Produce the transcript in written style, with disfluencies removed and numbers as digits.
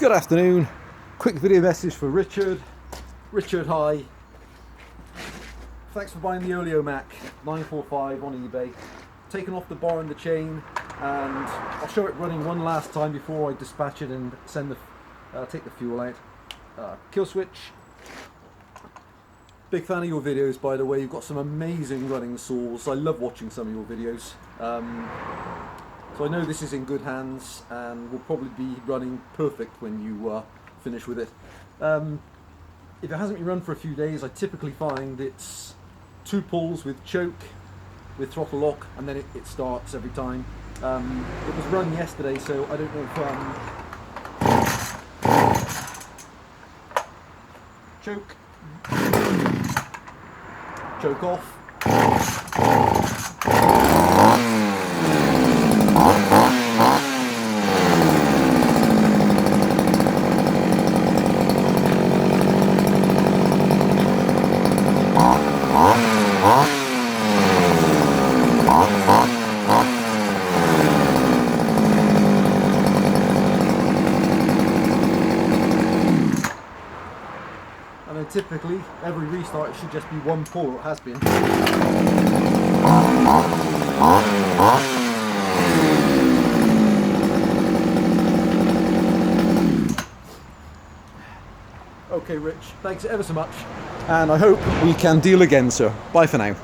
Good afternoon. Quick video message for Richard. Richard, hi. Thanks for buying the Oleo Mac 945 on eBay. Taken off the bar and the chain, and I'll show it running one last time before I dispatch it and send the take the fuel out. Kill switch. Big fan of your videos, by the way. You've got some amazing running saws. I love watching some of your videos. So I know this is in good hands and will probably be running perfect when you finish with it. If it hasn't been run for a few days, I typically find it's 2 pulls with choke, with throttle lock, and then it starts every time. It was run yesterday, so I don't know if... choke off. And then typically, every restart it should just be 1 pull, or it has been. Okay Rich, thanks ever so much, and I hope we can deal again, sir. Bye for now.